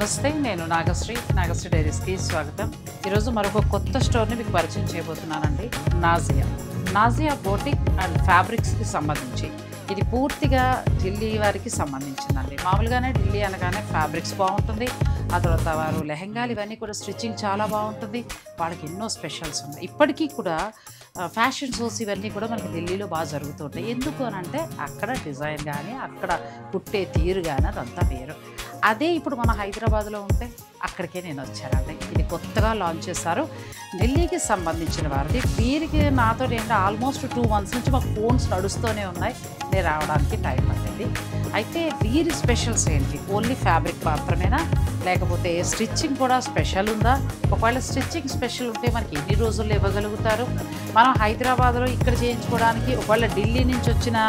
నమస్తే, నేను నాగశ్రీ డైరీస్కి స్వాగతం. ఈరోజు మరొక కొత్త స్టోర్ని మీకు పరిచయం చేయబోతున్నానండి. నాజియా బోటిక్ అండ్ ఫ్యాబ్రిక్స్కి సంబంధించి ఇది పూర్తిగా ఢిల్లీ వారికి సంబంధించిందండి. మామూలుగానే ఢిల్లీ అనగానే ఫ్యాబ్రిక్స్ బాగుంటుంది, ఆ తర్వాత వారు లెహెంగాలు ఇవన్నీ కూడా స్టిచ్చింగ్ చాలా బాగుంటుంది. వాళ్ళకి ఎన్నో స్పెషల్స్ ఉన్నాయి. ఇప్పటికీ కూడా ఫ్యాషన్ షోస్ ఇవన్నీ కూడా మనకి ఢిల్లీలో బాగా జరుగుతుంటాయి. ఎందుకు అని అంటే అక్కడ డిజైన్ కానీ అక్కడ కుట్టే తీరు కానీ అదంతా వేరు. అదే ఇప్పుడు మన హైదరాబాద్లో ఉంటే అక్కడికే నేను వచ్చానండి. ఇది కొత్తగా లాంచ్ చేశారు, ఢిల్లీకి సంబంధించిన వారిది. వీరికి నాతో ఏంటంటే ఆల్మోస్ట్ 2 months నుంచి మాకు ఫోన్స్ నడుస్తూనే ఉన్నాయి, నేను రావడానికి టైం పట్టింది. అయితే వీరి స్పెషల్స్ ఏంటి? ఓన్లీ ఫ్యాబ్రిక్ మాత్రమేనా, లేకపోతే స్టిచ్చింగ్ కూడా స్పెషల్ ఉందా? ఒకవేళ స్టిచ్చింగ్ స్పెషల్ ఉంటే మనకి ఎన్ని రోజుల్లో ఇవ్వగలుగుతారు? మనం హైదరాబాద్లో ఇక్కడ చేయించుకోవడానికి ఒకవేళ ఢిల్లీ నుంచి వచ్చిన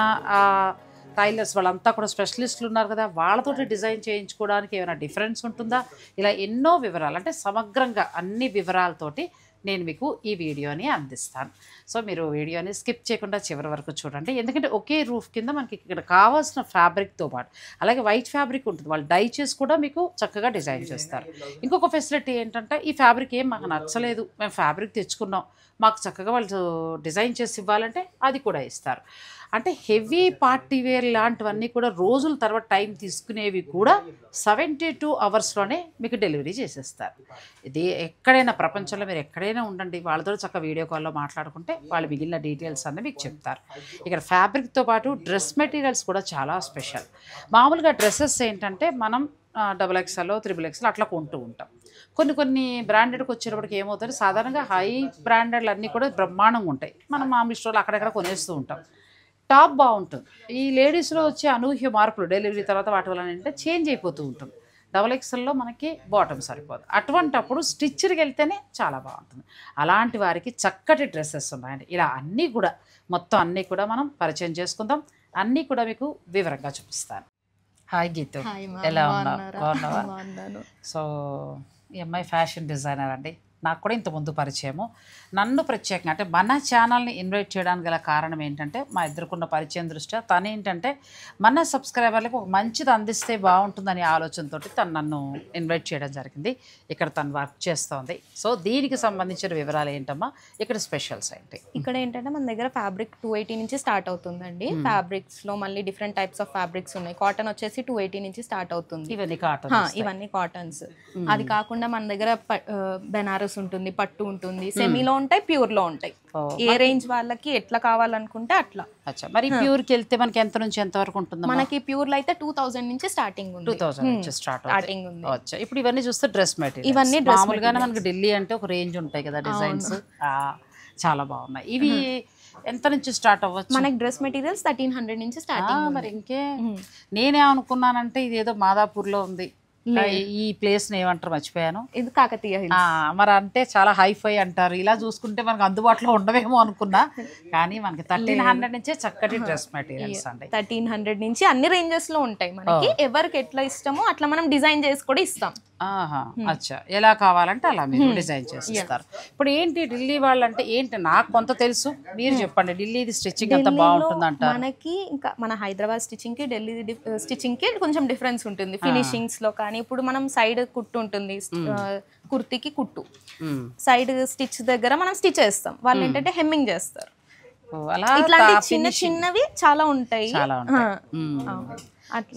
టైలర్స్ వాళ్ళంతా కూడా స్పెషలిస్టులు ఉన్నారు కదా, వాళ్ళతోటి డిజైన్ చేయించుకోవడానికి ఏమైనా డిఫరెన్స్ ఉంటుందా? ఇలా ఎన్నో వివరాలు, అంటే సమగ్రంగా అన్ని వివరాలతోటి నేను మీకు ఈ వీడియోని అందిస్తాను. సో మీరు వీడియోని స్కిప్ చేయకుండా చివరి వరకు చూడండి. ఎందుకంటే ఒకే రూఫ్ కింద మనకి ఇక్కడ కావాల్సిన ఫ్యాబ్రిక్తో పాటు అలాగే వైట్ ఫ్యాబ్రిక్ ఉంటుంది, వాళ్ళు డై చేసి కూడా మీకు చక్కగా డిజైన్ చేస్తారు. ఇంకొక ఫెసిలిటీ ఏంటంటే ఈ ఫ్యాబ్రిక్ ఏం మాకు నచ్చలేదు, మేము ఫ్యాబ్రిక్ తెచ్చుకున్నాం, మాకు చక్కగా వాళ్ళు డిజైన్ చేసి ఇవ్వాలంటే అది కూడా ఇస్తారు. అంటే హెవీ పార్టీ వేర్ లాంటివన్నీ కూడా రోజుల తర్వాత టైం తీసుకునేవి కూడా 72 hours మీకు డెలివరీ చేసేస్తారు. ఇది ఎక్కడైనా ప్రపంచంలో మీరు ఎక్కడైనా ఉండండి, వాళ్ళతో చక్కగా వీడియో కాల్లో మాట్లాడుకుంటే వాళ్ళు మిగిలిన డీటెయిల్స్ అన్నీ మీకు చెప్తారు. ఇక్కడ ఫ్యాబ్రిక్తో పాటు డ్రెస్ మెటీరియల్స్ కూడా చాలా స్పెషల్. మామూలుగా డ్రెస్సెస్ ఏంటంటే మనం XXL, XXL అట్లా కొంటూ ఉంటాం. కొన్ని బ్రాండెడ్కి వచ్చేటప్పటికి ఏమవుతుంది, సాధారణంగా హై బ్రాండెడ్లు అన్నీ కూడా బ్రహ్మాండంగా ఉంటాయి, మనం మామూలు స్టోర్లు అక్కడెక్కడ కొనేస్తూ ఉంటాం. టాప్ బాగుంటుంది. ఈ లేడీస్లో వచ్చే అనూహ్య మార్పులు డెలివరీ తర్వాత వాటి వల్ల ఏంటంటే చేంజ్ అయిపోతూ ఉంటుంది. XXLలో మనకి బాటమ్ సరిపోదు. అటువంటప్పుడు స్టిచ్కి వెళ్తేనే చాలా బాగుంటుంది. అలాంటి వారికి చక్కటి డ్రెస్సెస్ ఉన్నాయండి. ఇలా అన్నీ కూడా మొత్తం అన్నీ కూడా మనం పరిచయం చేసుకుందాం, అన్నీ కూడా మీకు వివరంగా చూపిస్తాను. హాయ్ గీతు, ఎలా ఉన్నావు? సో ఈ అమ్మాయి ఫ్యాషన్ డిజైనర్ అండి. నాకు కూడా ఇంతకుముందు పరిచయము. నన్ను ప్రత్యేకంగా అంటే మన ఛానల్ని ఇన్వైట్ చేయడానికి గల కారణం ఏంటంటే మా ఇద్దరుకున్న పరిచయం దృష్ట్యా తను ఏంటంటే మన సబ్స్క్రైబర్లకు ఒక మంచిది అందిస్తే బాగుంటుందనే ఆలోచనతో తను నన్ను ఇన్వైట్ చేయడం జరిగింది. ఇక్కడ తను వర్క్ చేస్తోంది. సో దీనికి సంబంధించిన వివరాలు ఏంటమ్మా, ఇక్కడ స్పెషల్స్ ఏంటి? ఇక్కడ ఏంటంటే మన దగ్గర ఫ్యాబ్రిక్ 280 నుంచి స్టార్ట్ అవుతుందండి. ఫ్యాబ్రిక్స్లో మళ్ళీ డిఫరెంట్ టైప్స్ ఆఫ్ ఫ్యాబ్రిక్స్ ఉన్నాయి. కాటన్ వచ్చేసి 280 నుంచి స్టార్ట్ అవుతుంది. ఇవన్నీ కాటన్స్. అది కాకుండా మన దగ్గర బెనారస్ ఉంటుంది, పట్టు ఉంటుంది, సెమీలో ఉంటాయి, ప్యూర్ లో ఉంటాయి. ఏ రేంజ్ వాళ్ళకి ఎట్లా కావాలనుకుంటే అట్లా. మరి ప్యూర్ కి వెళ్తే మనకి ఎంత నుంచి ఎంత వరకు ఉంటుంది? మనకి ప్యూర్ లో అయితే 2000 నుంచి స్టార్టింగ్ ఉంది. 2000 నుంచి స్టార్టింగ్ ఉంది. ఇప్పుడు ఇవన్నీ చూస్తే డ్రెస్ మెటీరియల్, ఇవన్నీ మామూలుగానే మనకి ఢిల్లీ అంటే ఒక రేంజ్ ఉంటాయి కదా డిజైన్స్, చాలా బాగున్నాయి. ఇవి ఎంత నుంచి స్టార్ట్ అవ్వచ్చు? మనకి డ్రెస్ మెటీరియల్స్ 1300 నుంచి స్టార్టింగ్. మరి ఇంకే నేనే అనుకున్నానంటే ఇది ఏదో మాదాపూర్లో ఉంది, ఈ ప్లేస్ ఏమంటారు మర్చిపోయాను. ఇది కాకతీయ హిల్స్. మరి అంటే చాలా హైఫై అంటారు, ఇలా చూసుకుంటే మనకు అందుబాటులో ఉండవేమో అనుకున్నా, కానీ మనకి 1300 నుంచే చక్కటి డ్రెస్ మెటీరియల్స్ అండి. 1300 నుంచి అన్ని రేంజెస్ లో ఉంటాయి. మనకి ఎవరికి ఎట్లా ఇష్టమో అట్లా మనం డిజైన్ చేసి కూడా ఇస్తాం. అచ్చా, ఎలా కావాలంటే అలా మీరు డిజైన్ చేసి ఇస్తారు. ఇప్పుడు ఏంటి ఢిల్లీ వాళ్ళంటే ఏంటి, నాకు కొంత తెలుసు, మీరు చెప్పండి. ఢిల్లీది స్టిచ్చింగ్ అంత బాగుంటుంది అంటారు. మనకి ఇంకా మన హైదరాబాద్ స్టిచ్చింగ్ కి ఢిల్లీ స్టిచ్చింగ్ కి కొంచెం డిఫరెన్స్ ఉంటుంది ఫినిషింగ్స్ లో. కానీ ఇప్పుడు మనం సైడ్ కుట్టు ఉంటుంది, కుర్తీకి కుట్టు, సైడ్ స్టిచ్ దగ్గర మనం స్టిచ్ చేస్తాం, వాళ్ళు ఏంటంటే హెమ్మింగ్ చేస్తారు. ఇట్లాంటి చిన్న చిన్నవి చాలా ఉంటాయి.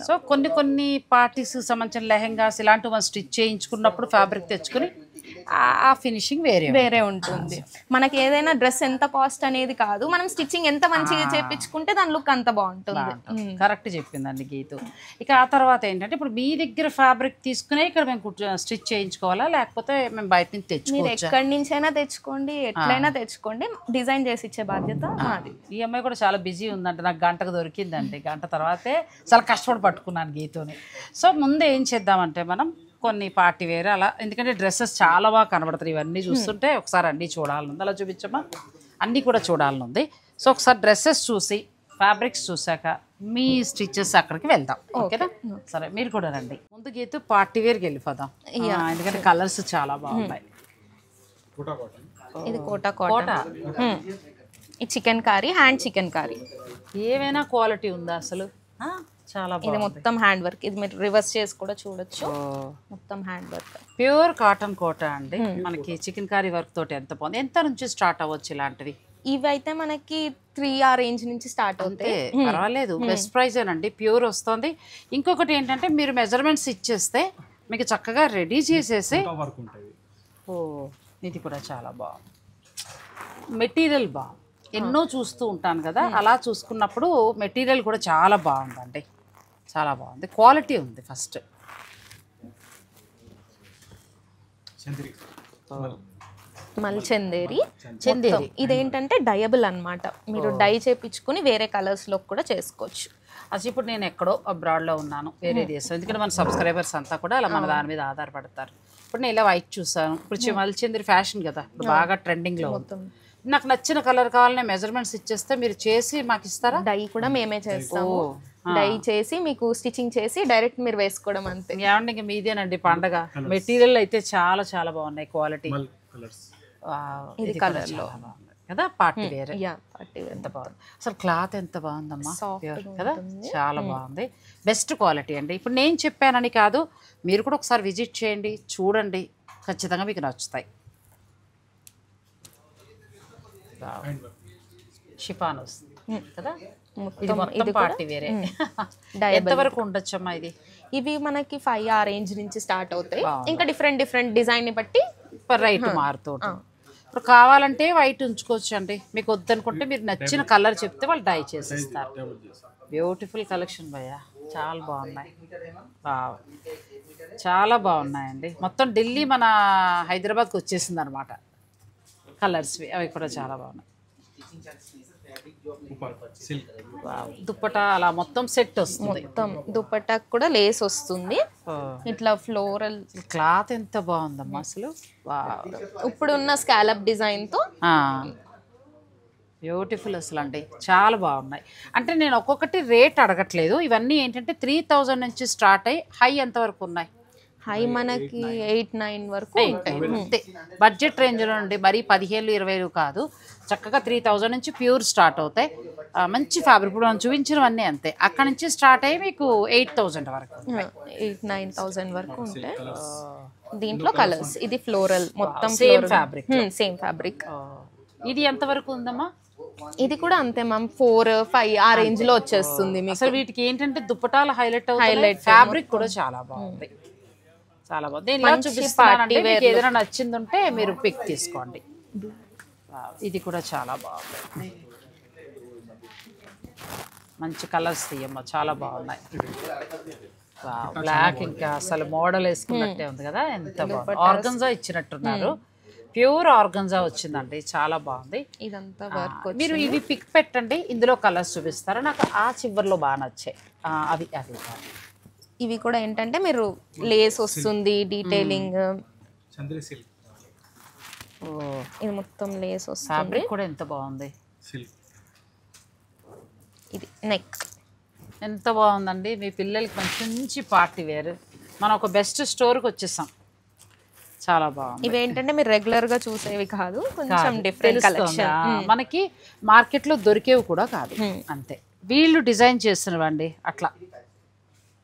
సో కొన్ని పార్టీస్ సంబంధించిన లెహెంగాస్ ఇలాంటివి మనం స్టిచ్ చేయించుకున్నప్పుడు ఫ్యాబ్రిక్ తెచ్చుకుని ఆ ఫినిషింగ్ వేరే ఉంటుంది. మనకి ఏదైనా డ్రెస్ ఎంత కాస్ట్ అనేది కాదు, మనం స్టిచ్చింగ్ ఎంత మంచిగా చేయించుకుంటే దాని లుక్ అంత బాగుంటుంది. కరెక్ట్ చెప్పిందండి గీతు. ఇక ఆ తర్వాత ఏంటంటే ఇప్పుడు మీ దగ్గర ఫ్యాబ్రిక్ తీసుకునే ఇక్కడ మేము స్టిచ్ చేయించుకోవాలా, లేకపోతే మేము బయట నుంచి తెచ్చుకోవచ్చా? మీరు ఎక్కడి నుంచైనా తెచ్చుకోండి, ఎట్లయినా తెచ్చుకోండి, డిజైన్ చేసి ఇచ్చే బాధ్యత మాది. ఈ అమ్మాయి కూడా చాలా బిజీ ఉందంటే, నాకు గంటకు దొరికిందండి, గంట తర్వాతే చాలా కష్టపడి పట్టుకున్నాను గీతుని. సో ముందు ఏం చేద్దామంటే మనం కొన్ని పార్టీ వేరే అలా, ఎందుకంటే డ్రెస్సెస్ చాలా బాగా కనబడతాయి. ఇవన్నీ చూస్తుంటే ఒకసారి అన్నీ చూడాలనుంది. అలా చూపించమ్మా, అన్నీ కూడా చూడాలనుంది. సో ఒకసారి డ్రెస్సెస్ చూసి ఫ్యాబ్రిక్స్ చూసాక మీ స్టిచెస్ అక్కడికి వెళ్దాం, ఓకేనా? సరే, మీరు కూడా రండి. ముందు గీతు పార్టీ వేర్కి వెళ్ళిపోదాం, ఎందుకంటే కలర్స్ చాలా బాగున్నాయి. ఇది కోటా కాటన్, ఈ chicken curry, hand chicken curry. ఏమైనా క్వాలిటీ ఉందా అసలు? చాలా ఇది బాగుంది. మొత్తం హ్యాండ్ వర్క్. ఇది మీరు రివర్స్ చేసి కూడా చూడొచ్చు. మొత్తం హ్యాండ్ వర్క్, ప్యూర్ కాటన్ కోట అండి. మనకి చికెన్ కర్రీ వర్క్ తోటి ఎంత బాగుంది. ఎంత నుంచి స్టార్ట్ అవ్వచ్చు ఇలాంటివి? ఇవి అయితే మనకి 3 ఆ రేంజ్ నుంచి స్టార్ట్ అంతే, అవుతాయి. పర్వాలేదు, బెస్ట్ ప్రైస్ ఏనండి, ప్యూర్ వస్తుంది. ఇంకొకటి ఏంటంటే మీరు మెజర్మెంట్స్ ఇచ్చేస్తే మీకు చక్కగా రెడీ చేసేసి. ఓ, ఇది కూడా చాలా బాగుంది. మెటీరియల్ బాగుంది. ఎన్నో చూస్తూ ఉంటాను కదా, అలా చూసుకున్నప్పుడు మెటీరియల్ కూడా చాలా బాగుందండి, చాలా బాగుంది, క్వాలిటీ ఉంది. ఫస్ట్ మల్చందేరి. ఇదేంటంటే డయబుల్ అన్నమాట. మీరు డై చేపించుకుని వేరే కలర్స్ లో కూడా చేసుకోవచ్చు. అసలు ఇప్పుడు నేను ఎక్కడో అబ్రాడ్లో ఉన్నాను, వేరే దేశం, ఎందుకంటే మన సబ్స్క్రైబర్స్ అంతా కూడా అలా మన దాని మీద ఆధారపడతారు. ఇప్పుడు నేను ఇలా వైట్ చూసాను, ఇప్పుడు మల్చందేరి ఫ్యాషన్ కదా, ఇప్పుడు బాగా ట్రెండింగ్లో ఉంది. నాకు నచ్చిన కలర్ కావాలనే మెజర్మెంట్స్ ఇచ్చేస్తే మీరు చేసి మాకు ఇస్తారా? డై కూడా మేమే చేస్తాము. డై చేసి మీకు స్టిచ్చింగ్ చేసి డైరెక్ట్ మీరు వేసుకోవడం అంతే. ఏమంటే ఇంక మీదేనండి పండగ. మెటీరియల్ అయితే చాలా చాలా బాగున్నాయి, క్వాలిటీ. ఇది కలర్ లో కదా, పార్టీ వేర్. ఎంత బాగుంది అసలు, క్లాత్ ఎంత బాగుందమ్మా, కదా, చాలా బాగుంది, బెస్ట్ క్వాలిటీ అండి. ఇప్పుడు నేను చెప్పానని కాదు, మీరు కూడా ఒకసారి విజిట్ చేయండి, చూడండి, ఖచ్చితంగా మీకు నచ్చుతాయి. షిఫాన్ వస్తుంది కదా, ఇది మొత్తం పార్టీ వేరే. ఎంతవరకు ఉండొచ్చమ్మా ఇది? ఇవి మనకి 5 ఆ రేంజ్ నుంచి స్టార్ట్ అవుతాయి. ఇంకా డిఫరెంట్ డిఫరెంట్ డిజైన్ ని బట్టి రైట్ మారుతూ ఉంటుంది. ఇప్పుడు కావాలంటే వైట్ ఉంచుకోవచ్చు అండి, మీకు వద్దనుకుంటే మీరు నచ్చిన కలర్ చెప్తే వాళ్ళు డై చేసిస్తారు. బ్యూటిఫుల్ కలెక్షన్ భయ్య, చాలా బాగున్నాయి, చాలా బాగున్నాయండి. మొత్తం ఢిల్లీ మన హైదరాబాద్కి వచ్చేసింది అనమాట కలర్స్వి, అవి కూడా చాలా బాగున్నాయి. దుప్పటా అలా మొత్తం సెట్ వస్తుంది. మొత్తం దుప్పటా కూడా లేస్ వస్తుంది, ఇట్లా ఫ్లోరల్. క్లాత్ ఎంత బాగుందమ్మా అసలు, ఇప్పుడున్న స్కాలప్ డిజైన్ తో బ్యూటిఫుల్ అసలు అండి, చాలా బాగున్నాయి. అంటే నేను ఒక్కొక్కటి రేట్ అడగట్లేదు, ఇవన్నీ ఏంటంటే 3000 నుంచి స్టార్ట్ అయ్యి హై ఎంత వరకు ఉన్నాయి? హై మనకి 8-9 వరకు ఉంటాయి. అంతే, బడ్జెట్ రేంజ్లో నుండి మరీ 15,000-20,000 కాదు, చక్కగా 3000 నుంచి ప్యూర్ స్టార్ట్ అవుతాయి. మంచి ఫ్యాబ్రిక్, ఇప్పుడు మనం చూపించినవన్నీ అంతే, అక్కడ నుంచి స్టార్ట్ అయ్యి మీకు 8,000 వరకు, 8-9,000 వరకు ఉంటాయి. దీంట్లో కలర్స్, ఇది ఫ్లోరల్ మొత్తం సేమ్ ఫ్యాబ్రిక్, సేమ్ ఫ్యాబ్రిక్. ఇది ఎంత వరకు ఉందమ్మా? ఇది కూడా అంతే మ్యామ్, 4-5 ఆ రేంజ్ లో వచ్చేస్తుంది. అసలు వీటికి ఏంటంటే దుప్పటాలు హైలైట్, ఫ్యాబ్రిక్ కూడా చాలా బాగుంది, చాలా బాగుంది. నేను ఇలా చూపిస్తానంటే మీకు ఏదైనా నచ్చింది ఉంటే మీరు పిక్ తీసుకోండి. ఇది కూడా చాలా బాగుంది, మంచి కలర్స్ తీయమ్మా, చాలా బాగున్నాయి. బ్లాక్ ఇంకా అసలు మోడల్ వేసుకున్నట్టే ఉంది కదా, ఎంత బాగుంది. ఆర్గన్జా ఇచ్చినట్టున్నారు, ప్యూర్ ఆర్గన్జా వచ్చిందండి, చాలా బాగుంది. ఇదంతా వర్క్. మీరు ఇవి పిక్ పెట్టండి, ఇందులో కలర్స్ చూపిస్తారా? నాకు ఆ చివర్లో బాగా నచ్చాయి అవి. ఇవి కూడా ఏంటంటే మీరు లేస్ వస్తుంది, డీటెయిలింగ్, ఇది మొత్తం లేస్ వస్తుంది. ఫ్యాబ్రిక్ కూడా ఎంత బాగుంది, ఇది నెక్ ఎంత బాగుందండి. మీ పిల్లలకి మంచి పార్టీ వేర్, మనం ఒక బెస్ట్ స్టోర్కి వచ్చేసాం, చాలా బాగుంది. ఇవేంటంటే మీరు రెగ్యులర్ గా చూసేవి కాదు, కొంచెం డిఫరెంట్ కలెక్షన్, మనకి మార్కెట్లో దొరికేవి కూడా కాదు, అంతే, వీళ్ళు డిజైన్ చేస్తున్నవండి, అట్లా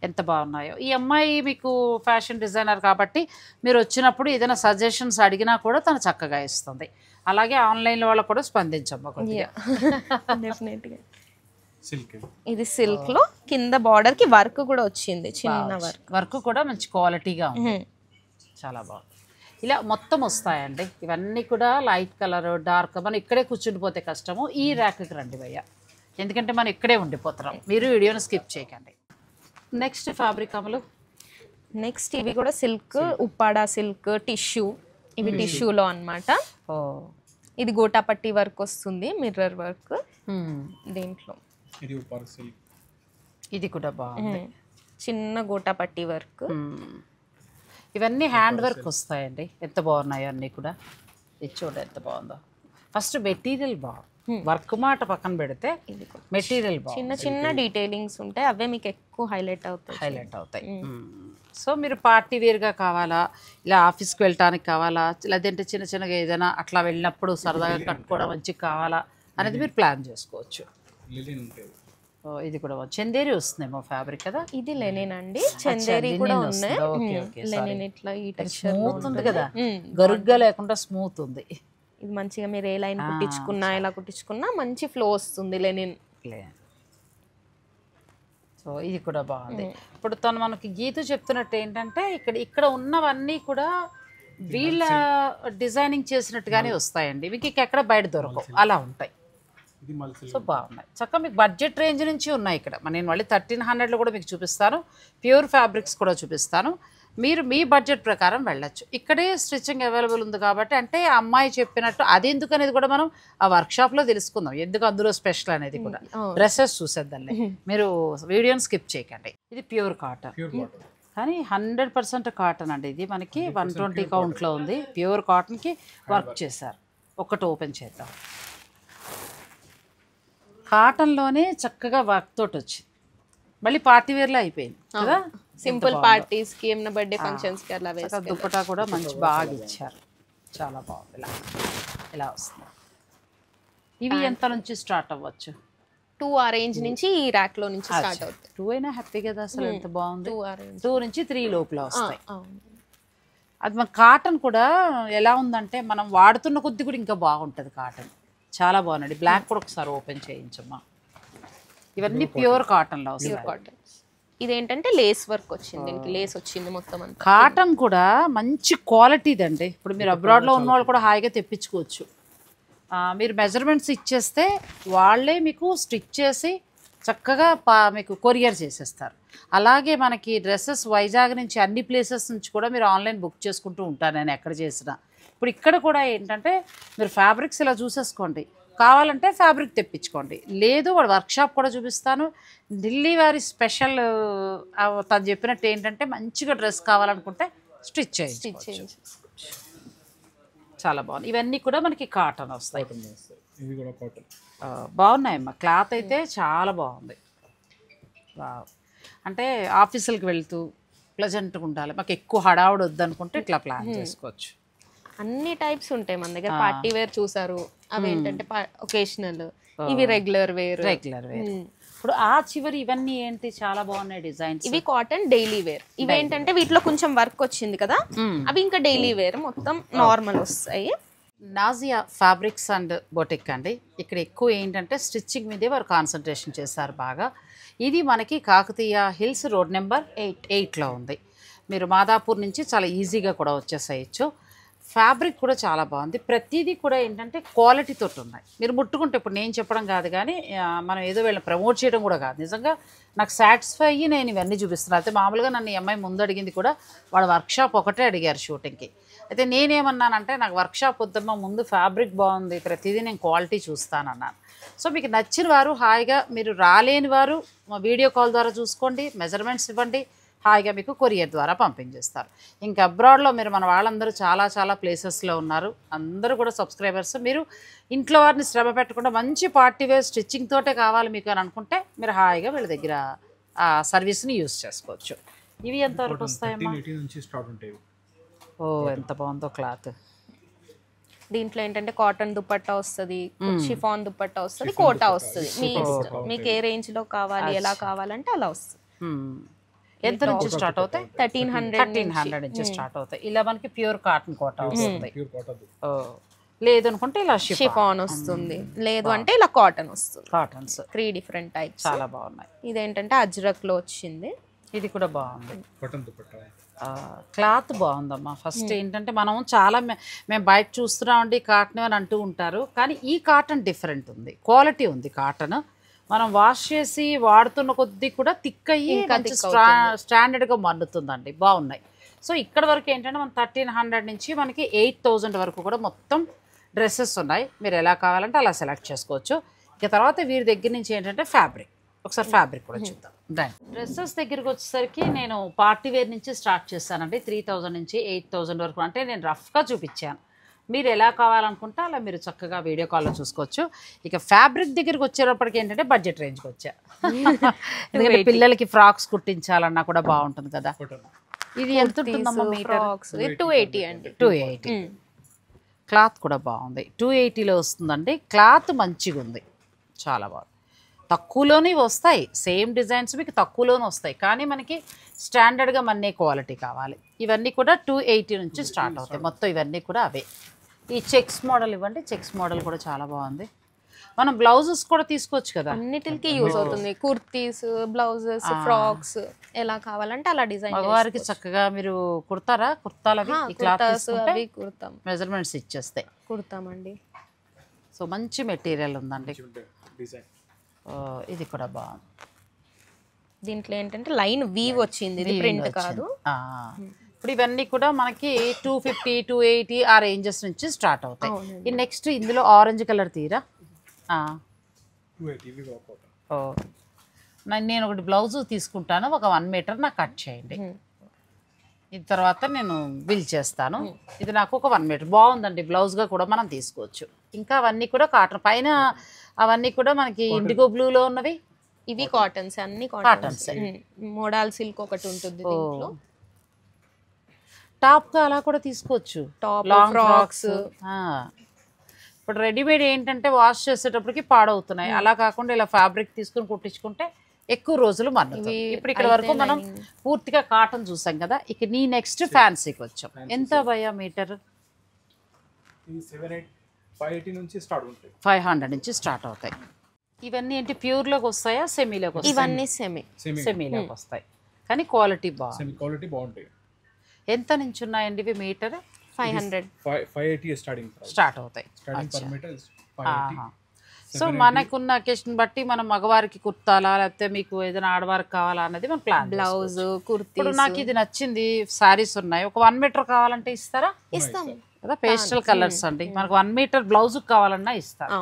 ఎంత బాగున్నాయో. ఈ అమ్మాయి మీకు ఫ్యాషన్ డిజైనర్ కాబట్టి మీరు వచ్చినప్పుడు ఏదైనా సజెషన్స్ అడిగినా కూడా తను చక్కగా ఇస్తుంది. అలాగే ఆన్లైన్లో వాళ్ళకు కూడా స్పందించమ్మా కొద్దిగా. డెఫినెట్గా. ఇది సిల్క్ లో కింద బార్డర్ కి వర్క్ కూడా వచ్చింది, చిన్న వర్క్ కూడా మంచి క్వాలిటీగా ఉంది, చాలా బాగుంది. ఇలా మొత్తం వస్తాయండి ఇవన్నీ కూడా, లైట్ కలర్, డార్క్. మనం ఇక్కడే కూర్చుండిపోతే కష్టము, ఈ ర్యాక్కి రండి భయ్య, ఎందుకంటే మనం ఇక్కడే ఉండిపోతున్నాం. మీరు వీడియోని స్కిప్ చేయకండి. నెక్స్ట్ ఫ్యాబ్రిక్ అమలు. నెక్స్ట్ ఇవి కూడా సిల్క్, ఉప్పాడా సిల్క్, టిష్యూ. ఇవి టిష్యూలో అన్నమాట. ఇది గోటాపట్టి వర్క్ వస్తుంది, మిర్రర్ వర్క్ దీంట్లో. ఇది కూడా బాగుంది, చిన్న గోటాపట్టి వర్క్. ఇవన్నీ హ్యాండ్ వర్క్ వస్తాయండి, ఎంత బాగున్నాయో అన్నీ కూడా. ఇది చూడ ఎంత బాగుందో. ఫస్ట్ మెటీరియల్ బాగుంది, వర్క్ మాట పక్కన పెడితే మెటీరియల్ బాగుంది. చిన్న చిన్న డీటెయిలింగ్స్ ఉంటాయి, అవే మీకు ఎక్కువ హైలైట్ అవుతాయి. సో మీరు పార్టీ వేర్గా కావాలా, ఇలా ఆఫీస్కి వెళ్ళటానికి కావాలా, లేదంటే చిన్న చిన్నగా ఏదైనా అట్లా వెళ్ళినప్పుడు సరదాగా కట్టుకోవడం మంచిగా కావాలా అనేది మీరు ప్లాన్ చేసుకోవచ్చు. ఇది కూడా చందేరి వస్తుందేమో ఫ్యాబ్రిక్ కదా. ఇది లెనిన్ అండి, చందేరి కూడా ఉన్నాయి. లెనిన్ ఇట్లా ఈ టెక్స్చర్ స్మూత్ ఉంది కదా, గరుగ్గా లేకుండా స్మూత్ ఉంది. ఇది మంచిగా మీరు ఏ లైన్ కుట్టించుకున్నా ఎలా కుట్టించుకున్నా మంచి ఫ్లో వస్తుంది లెనిన్. సో ఇది కూడా బాగుంది. ఇప్పుడు తను మనకి గీతు చెప్తున్నట్టు ఏంటంటే ఇక్కడ ఉన్నవన్నీ కూడా వీళ్ళ డిజైనింగ్ చేసినట్టుగానే వస్తాయండి, మీకు ఎక్కడ బయట దొరకవు, అలా ఉంటాయి. సో బాగున్నాయి, చక్కగా మీకు బడ్జెట్ రేంజ్ నుంచి ఉన్నాయి ఇక్కడ. నేను మళ్ళీ 1300లో కూడా మీకు చూపిస్తాను, ప్యూర్ ఫ్యాబ్రిక్స్ కూడా చూపిస్తాను. మీరు మీ బడ్జెట్ ప్రకారం వెళ్ళొచ్చు. ఇక్కడే స్టిచ్చింగ్ అవైలబుల్ ఉంది కాబట్టి, అంటే ఆ అమ్మాయి చెప్పినట్టు అది ఎందుకు అనేది కూడా మనం ఆ వర్క్షాప్లో తెలుసుకుందాం, ఎందుకు అందులో స్పెషల్ అనేది కూడా. డ్రెస్సెస్ చూసేద్దాంలే, మీరు వీడియోని స్కిప్ చేయకండి. ఇది ప్యూర్ కాటన్, కానీ 100% కాటన్ అండి. ఇది మనకి 120 కౌంట్లో ఉంది. ప్యూర్ కాటన్కి వర్క్ చేశారు. ఒకటి ఓపెన్ చేద్దాం. కాటన్లోనే చక్కగా వర్క్ తోటి వచ్చింది, మళ్ళీ పార్టీ వేర్లో అయిపోయింది కదా. సింపుల్ పార్టీస్కి, ఏమైనా బర్త్డే ఫంక్షన్స్కి అలా వేసి. దుప్పటా కూడా మంచి బాగా ఇచ్చారు, చాలా బాగుంది. ఇలా వస్తుంది. ఇవి ఎంత నుంచి స్టార్ట్ అవ్వచ్చు? 2 ఆ రేంజ్ నుంచి ఈ ర్యాక్ లో నుంచి స్టార్ట్ అవుతుంది. 2 అయినా హ్యాపీ కదా, అసలు ఎంత బాగుంది. 2 నుంచి 3 లోపల వస్తాయి. అది మన కాటన్ కూడా ఎలా ఉందంటే మనం వాడుతున్న కొద్ది కూడా ఇంకా బాగుంటుంది కాటన్, చాలా బాగుంది. బ్లాక్ కూడా ఒకసారి ఓపెన్ చేయించమ్మా. ఇవన్నీ ప్యూర్ కాటన్లో వస్తాయి. కాటన్ ఇదేంటంటే లేస్ వర్క్ వచ్చింది, దీనికి లేస్ వచ్చింది మొత్తం అంతా. కాటన్ కూడా మంచి క్వాలిటీది అండి. ఇప్పుడు మీరు అబ్రాడ్లో ఉన్న వాళ్ళు కూడా హాయిగా తెప్పించుకోవచ్చు. మీరు మెజర్మెంట్స్ ఇచ్చేస్తే వాళ్ళే మీకు స్టిచ్ చేసి చక్కగా మీకు కొరియర్ చేసేస్తారు. అలాగే మనకి డ్రెస్సెస్ వైజాగ్ నుంచి అన్ని ప్లేసెస్ నుంచి కూడా మీరు ఆన్లైన్ బుక్ చేసుకుంటూ ఉంటాను నేను ఎక్కడ చేసినా. ఇప్పుడు ఇక్కడ కూడా ఏంటంటే మీరు ఫ్యాబ్రిక్స్ ఇలా చూసేసుకోండి, కావాలంటే ఫ్యాబ్రిక్ తెప్పించుకోండి, లేదు వాడు వర్క్షాప్ కూడా చూపిస్తాను. ఢిల్లీ వారి స్పెషల్ తను చెప్పినట్టు ఏంటంటే మంచిగా డ్రెస్ కావాలనుకుంటే స్టిచ్ చేయండి, చాలా బాగుంది. ఇవన్నీ కూడా మనకి కాటన్ వస్తాయి, బాగున్నాయమ్మా. క్లాత్ అయితే చాలా బాగుంది. అంటే ఆఫీసులకు వెళ్తూ ప్లెజెంట్గా ఉండాలి, మాకు ఎక్కువ హడావుడు వద్దనుకుంటే ఇట్లా ప్లాన్ చేసుకోవచ్చు. అన్ని టైప్స్ ఉంటాయి మన దగ్గర. పార్టీ వేర్ చూసారు, అవి ఏంటంటే ఒకేషనల్, ఇవి రెగ్యులర్ వేర్. ఇప్పుడు ఆ చివరి ఇవన్నీ ఏంటి చాలా బాగున్నాయి డిజైన్స్. ఇవి కాటన్ డైలీ వేర్. ఇవి ఏంటంటే వీటిలో కొంచెం వర్క్ వచ్చింది కదా, అవి ఇంకా డైలీ వేర్ మొత్తం నార్మల్ వస్తాయి. నాజియా ఫ్యాబ్రిక్స్ అండ్ బొటిక్ అండి. ఇక్కడ ఎక్కువ ఏంటంటే స్టిచ్చింగ్ మీదే వారు కాన్సన్ట్రేషన్ చేశారు బాగా. ఇది మనకి కాకతీయ హిల్స్ రోడ్ నెంబర్ 8లో ఉంది. మీరు మాదాపూర్ నుంచి చాలా ఈజీగా కూడా వచ్చేసేయచ్చు. ఫ్యాబ్రిక్ కూడా చాలా బాగుంది. ప్రతిదీ కూడా ఏంటంటే క్వాలిటీతో ఉన్నాయి. మీరు ముట్టుకుంటే, ఇప్పుడు నేను చెప్పడం కాదు కానీ మనం ఏదో వీళ్ళని ప్రమోట్ చేయడం కూడా కాదు, నిజంగా నాకు సాటిస్ఫై అయ్యి నేను ఇవన్నీ చూపిస్తున్నాను. అయితే మామూలుగా నన్ను ఈ అమ్మాయి ముందు అడిగింది కూడా వాడు వర్క్షాప్ ఒకటే అడిగారు షూటింగ్కి. అయితే నేనేమన్నానంటే నాకు వర్క్షాప్ వద్దమ్మా, ముందు ఫ్యాబ్రిక్ బాగుంది, ప్రతిదీ నేను క్వాలిటీ చూస్తానన్నాను. సో మీకు నచ్చిన వారు హాయిగా, మీరు రాలేని వారు వీడియో కాల్ ద్వారా చూసుకోండి, మెజర్మెంట్స్ ఇవ్వండి, హాయిగా మీకు కొరియర్ ద్వారా పంపించేస్తారు. ఇంకా అబ్రాడ్లో మీరు మన వాళ్ళందరూ చాలా చాలా ప్లేసెస్లో ఉన్నారు, అందరూ కూడా సబ్స్క్రైబర్స్. మీరు ఇంట్లో వారిని శ్రమ పెట్టకుండా మంచి పార్టీ వేర్ స్టిచ్చింగ్ తోటే కావాలి మీకు అని అనుకుంటే మీరు హాయిగా వీళ్ళ దగ్గర ఆ సర్వీస్ని యూజ్ చేసుకోవచ్చు. ఇవి ఎంతవరకు వస్తాయమ్మా? ఓ ఎంత బాగుందో క్లాత్. దీంట్లో ఏంటంటే కాటన్ దుపట్టా వస్తుంది, షిఫాన్ దుపట్టా వస్తుంది, కోటా వస్తుంది. మీ ఇష్టం, మీకు ఏ రేంజ్ లో కావాలి, ఎలా కావాలంటే అలా వస్తుంది. ఎంత నుంచి స్టార్ట్ అవుతాయి? 1300 నుంచి స్టార్ట్ అవుతాయి. ఇలా మనకి ప్యూర్ కాటన్ కోటా వస్తుంది. లేదు అనుకుంటే ఇలా షిఫాన్ వస్తుంది, లేదు అంటే ఇలా కాటన్ వస్తుంది. కాటన్స్ 3 డిఫరెంట్ టైప్స్ చాలా బాగున్నాయి. ఇదేంటంటే అజ్రక్ లో వచ్చింది, ఇది కూడా బాగుంది. క్లాత్ బాగుందమ్మా. ఫస్ట్ ఏంటంటే మనం చాలా మేము బయట చూస్తున్నామండి కాటన్ అని అంటూ ఉంటారు, కానీ ఈ కాటన్ డిఫరెంట్ ఉంది, క్వాలిటీ ఉంది కాటన్. మనం వాష్ చేసి వాడుతున్న కొద్దీ కూడా థిక్ అయ్యి మంచి స్టాండర్డ్గా మన్నుతుందండి, బాగున్నాయి. సో ఇక్కడ వరకు ఏంటంటే మనం 1300 నుంచి మనకి 8000 వరకు కూడా మొత్తం డ్రెస్సెస్ ఉన్నాయి. మీరు ఎలా కావాలంటే అలా సెలెక్ట్ చేసుకోవచ్చు. ఇక తర్వాత వీరి దగ్గర నుంచి ఏంటంటే ఫ్యాబ్రిక్, ఒకసారి ఫ్యాబ్రిక్ కూడా చూద్దాం. డ్రెస్సెస్ దగ్గరికి వచ్చేసరికి నేను పార్టీ వేర్ నుంచి స్టార్ట్ చేస్తానండి. 3000 నుంచి 8000 వరకు, అంటే నేను రఫ్గా చూపించాను. మీరు ఎలా కావాలనుకుంటే అలా మీరు చక్కగా వీడియో కాల్లో చూసుకోవచ్చు. ఇక ఫ్యాబ్రిక్ దగ్గరికి వచ్చేటప్పటికి ఏంటంటే బడ్జెట్ రేంజ్కి వచ్చా, ఎందుకంటే పిల్లలకి ఫ్రాక్స్ కుట్టించాలన్నా కూడా బాగుంటుంది కదా. ఇది ఎంత ఉంటుందమ్మా మీటర్? 280 అండి. 280. క్లాత్ కూడా బాగుంది, 280లో వస్తుందండి. క్లాత్ మంచిగా ఉంది, చాలా బాగుంది. తక్కువలోనే వస్తాయి, సేమ్ డిజైన్స్ మీకు తక్కువలోనే వస్తాయి, కానీ మనకి స్టాండర్డ్గా మన్నే క్వాలిటీ కావాలి. ఇవన్నీ కూడా 280 నుంచి స్టార్ట్ అవుతాయి. మొత్తం ఇవన్నీ కూడా అవే. ఈ చెక్స్ మోడల్ ఇవ్వండి, చెక్స్ మోడల్ కూడా చాలా బాగుంది. మనం బ్లౌజెస్ కూడా తీసుకోవచ్చు కదా, అన్నిటికి యూజ్ అవుతుంది. కుర్తీస్, బ్లౌజెస్, ఫ్రాక్స్ ఎలా కావాలంటే అలా డిజైన్. మగవారికి చక్కగా మీరు కుర్తారా, కుర్తాలవి అవి కుర్తాం, మెజర్మెంట్స్ ఇచ్చేస్తాయి, కుర్తామండి. సో మంచి మెటీరియల్ ఉందండి. ఇది కూడా బాగుంది. దీంట్లో ఏంటంటే లైన్ వీవ్ వచ్చింది, ఇది ప్రింట్ కాదు. ఇప్పుడు ఇవన్నీ కూడా మనకి 250, 280 ఆ రేంజెస్ నుంచి స్టార్ట్ అవుతాయి. ఈ నెక్స్ట్ ఇందులో ఆరెంజ్ కలర్ తీరా. నేను ఒకటి బ్లౌజ్ తీసుకుంటాను, ఒక 1 మీటర్ నాకు కట్ చేయండి. ఇది తర్వాత నేను బిల్ చేస్తాను. ఇది నాకు ఒక 1 మీటర్ బాగుందండి, బ్లౌజ్గా కూడా మనం తీసుకోవచ్చు. ఇంకా అవన్నీ కూడా కాటన్ పైన, అవన్నీ కూడా మనకి ఇండిగో బ్లూలో ఉన్నవి. ఇవి కాటన్స్, అన్ని కాటన్స్. మోడల్ సిల్క్ ఒకటి ఉంటుంది దీంట్లో. టాప్గా అలా కూడా తీసుకోవచ్చు, టాప్, లాంగ్ ఫ్రాక్స్. ఇప్పుడు రెడీమేడ్ ఏంటంటే వాష్ చేసేటప్పటికి పాడవుతున్నాయి, అలా కాకుండా ఇలా ఫ్యాబ్రిక్ తీసుకుని కుట్టించుకుంటే ఎక్కువ రోజులు మన్నుతాయి. ఇప్పుడు ఇక్కడ వరకు మనం పూర్తిగా కాటన్ చూసాం కదా, ఇక నీ నెక్స్ట్ ఫ్యాన్సీకి వచ్చాం. ఎంత భయ మీటర్? 580 నుంచి స్టార్ట్ ఉంటాయి, 500 నుంచి స్టార్ట్ అవుతాయి. ఇవన్నీ ఏంటి ప్యూర్లోకి వస్తాయా, సెమీలోకి వస్తాయి? ఇవన్నీ సెమీలోకి వస్తాయి, కానీ క్వాలిటీ బాగుంటాయి. ఎంత నుంచి ఉన్నాయండి ఇవి మీటర్? 500, 580 స్టార్ట్ అవుతాయి. సో మనకున్న అకేషన్ బట్టి మనం మగవారికి కుర్తాలా లేకపోతే మీకు ఏదైనా ఆడవారికి కావాలా అన్నది మనం ప్లాన్. బ్లౌజ్, కుర్తీ. ఇప్పుడు నాకు ఇది నచ్చింది, శారీస్ ఉన్నాయి, ఒక 1 మీటర్ కావాలంటే ఇస్తారా? ఇస్తాం కదా, పేస్టల్ కలర్స్ అండి, మనకు 1 మీటర్ బ్లౌజ్ కావాలన్నా ఇస్తారు.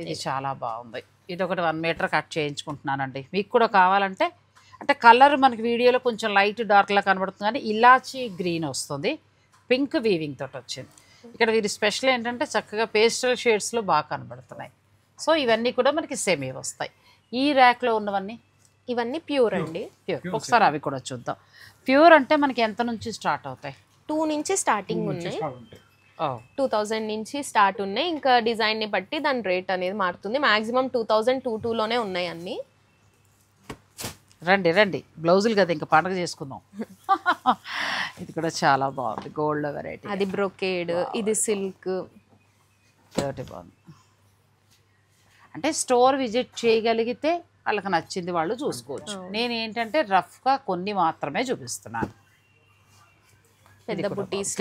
ఇది చాలా బాగుంది. ఇది ఒకటి 1 మీటర్ కట్ చేయించుకుంటున్నానండి. మీకు కూడా కావాలంటే, అంటే కలర్ మనకి వీడియోలో కొంచెం లైట్ డార్క్లా కనబడుతుంది, కానీ ఇలాచి గ్రీన్ వస్తుంది, పింక్ వీవింగ్ తోటి వచ్చింది. ఇక్కడ వీరి స్పెషల్ ఏంటంటే చక్కగా పేస్టల్ షేడ్స్లో బాగా కనబడుతున్నాయి. సో ఇవన్నీ కూడా మనకి సెమీ వస్తాయి. ఈ ర్యాక్లో ఉన్నవన్నీ ఇవన్నీ ప్యూర్ అండి. ప్యూర్. ఒకసారి అవి కూడా చూద్దాం. ప్యూర్ అంటే మనకి ఎంత నుంచి స్టార్ట్ అవుతాయి? 2 నుంచి స్టార్టింగ్ ఉన్నాయి, 2000 నుంచి స్టార్ట్ ఉన్నాయి. ఇంకా డిజైన్ని బట్టి దాని రేట్ అనేది మారుతుంది. మాక్సిమం 2022లోనే ఉన్నాయి అన్ని. రండి రండి, బ్లౌజులు కదా ఇంకా పండుగ చేసుకుందాం. ఇది కూడా చాలా బాగుంది, గోల్డ్ వెరైటీ. అది బ్రొకేడ్, ఇది సిల్క్. ఒకటి బాగుంది. అంటే స్టోర్ విజిట్ చేయగలిగితే వాళ్ళకి నచ్చింది వాళ్ళు చూసుకోవచ్చు. నేను ఏంటంటే రఫ్గా కొన్ని మాత్రమే చూపిస్తున్నాను. పెద్ద బుటీస్,